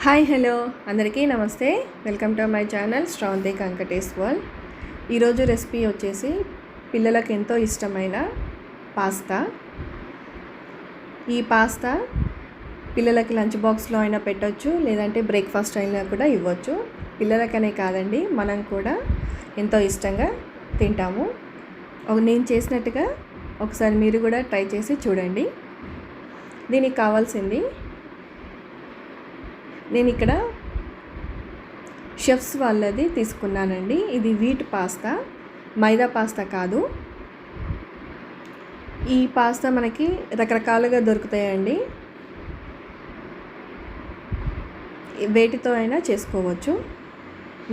Hi hello అందరికీ నమస్తే. Welcome to my channel Shravanthi Kankatesh world. ఈరోజు రెసిపీ వచ్చేసి పిల్లలకు ఎంతో ఇష్టమైన పాస్తా. ఈ పాస్తా పిల్లలకి లంచ్ బాక్స్లో అయినా పెట్టవచ్చు, లేదంటే బ్రేక్ఫాస్ట్ అయినా కూడా ఇవ్వచ్చు. పిల్లలకనే కాదండి, మనం కూడా ఎంతో ఇష్టంగా తింటాము. నేను చేసినట్టుగా ఒకసారి మీరు కూడా ట్రై చేసి చూడండి. దీనికి కావాల్సింది, నేను ఇక్కడ షెఫ్స్ వాళ్ళది తీసుకున్నానండి. ఇది వీట్ పాస్తా, మైదా పాస్తా కాదు. ఈ పాస్తా మనకి రకరకాలుగా దొరుకుతాయండి, వేటితో అయినా చేసుకోవచ్చు.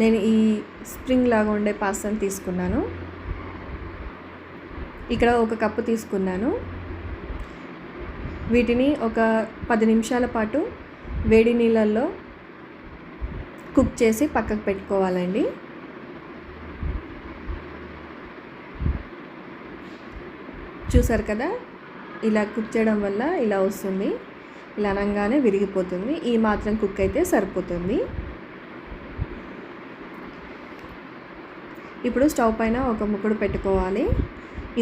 నేను ఈ స్ప్రింగ్ లాగా ఉండే పాస్తాను తీసుకున్నాను. ఇక్కడ ఒక కప్పు తీసుకున్నాను. వీటిని ఒక 10 నిమిషాల పాటు వేడి నీళ్ళల్లో కుక్ చేసి పక్కకు పెట్టుకోవాలండి. చూసారు కదా, ఇలా కుక్ చేయడం వల్ల ఇలా వస్తుంది. ఇలా అనగానే విరిగిపోతుంది. ఈ మాత్రం కుక్ అయితే సరిపోతుంది. ఇప్పుడు స్టవ్ పైన ఒక ముక్కుడు పెట్టుకోవాలి.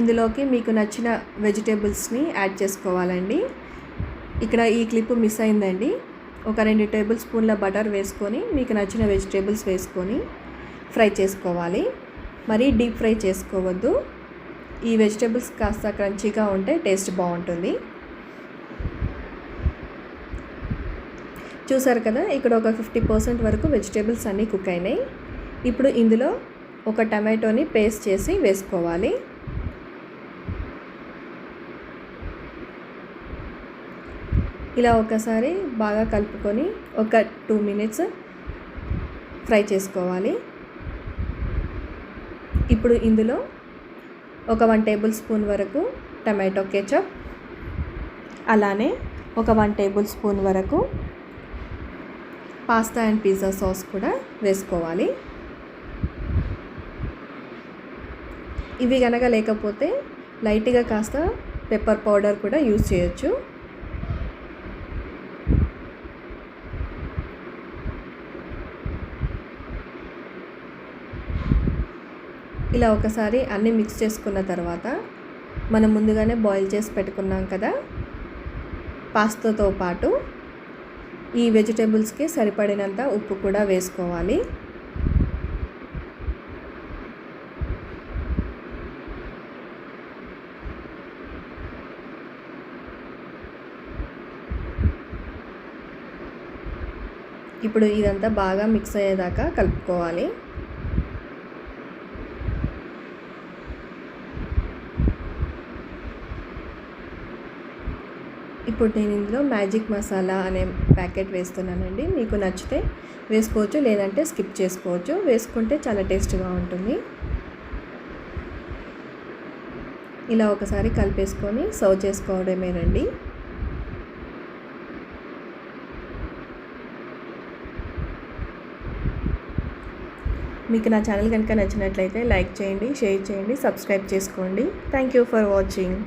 ఇందులోకి మీకు నచ్చిన వెజిటేబుల్స్ని యాడ్ చేసుకోవాలండి. ఇక్కడ ఈ క్లిప్ మిస్ అయిందండి. ఒక 2 టేబుల్ స్పూన్ల బటర్ వేసుకొని మీకు నచ్చిన వెజిటేబుల్స్ వేసుకొని ఫ్రై చేసుకోవాలి. మరీ డీప్ ఫ్రై చేసుకోవద్దు. ఈ వెజిటేబుల్స్ కాస్త క్రంచీగా ఉంటే టేస్ట్ బాగుంటుంది. చూసారు కదా, ఇక్కడ ఒక 50% వరకు వెజిటేబుల్స్ అన్నీ కుక్ అయినాయి. ఇప్పుడు ఇందులో ఒక టమాటోని పేస్ట్ చేసి వేసుకోవాలి. ఇలా ఒకసారి బాగా కలుపుకొని ఒక 2 మినిట్స్ ఫ్రై చేసుకోవాలి. ఇప్పుడు ఇందులో ఒక 1 టేబుల్ స్పూన్ వరకు టమాటో కెచప్, అలానే ఒక 1 టేబుల్ స్పూన్ వరకు పాస్తా అండ్ పిజ్జా సాస్ కూడా వేసుకోవాలి. ఇవి కనుక లేకపోతే లైట్గా కాస్త పెప్పర్ పౌడర్ కూడా యూజ్ చేయొచ్చు. ఇలా ఒకసారి అన్నీ మిక్స్ చేసుకున్న తర్వాత మనం ముందుగానే బాయిల్ చేసి పెట్టుకున్నాం కదా పాస్తాతో పాటు ఈ వెజిటేబుల్స్కి సరిపడినంత ఉప్పు కూడా వేసుకోవాలి. ఇప్పుడు ఇదంతా బాగా మిక్స్ అయ్యేదాకా కలుపుకోవాలి. ఇప్పుడు నేను ఇందులో మ్యాజిక్ మసాలా అనే ప్యాకెట్ వేస్తున్నానండి. మీకు నచ్చితే వేసుకోవచ్చు, లేదంటే స్కిప్ చేసుకోవచ్చు. వేసుకుంటే చాలా టేస్ట్గా ఉంటుంది. ఇలా ఒకసారి కలిపేసుకొని సర్వ్ చేసుకోవడమేనండి. మీకు నా ఛానల్ కనుక నచ్చినట్లయితే లైక్ చేయండి, షేర్ చేయండి, సబ్స్క్రైబ్ చేసుకోండి. Thank you for watching.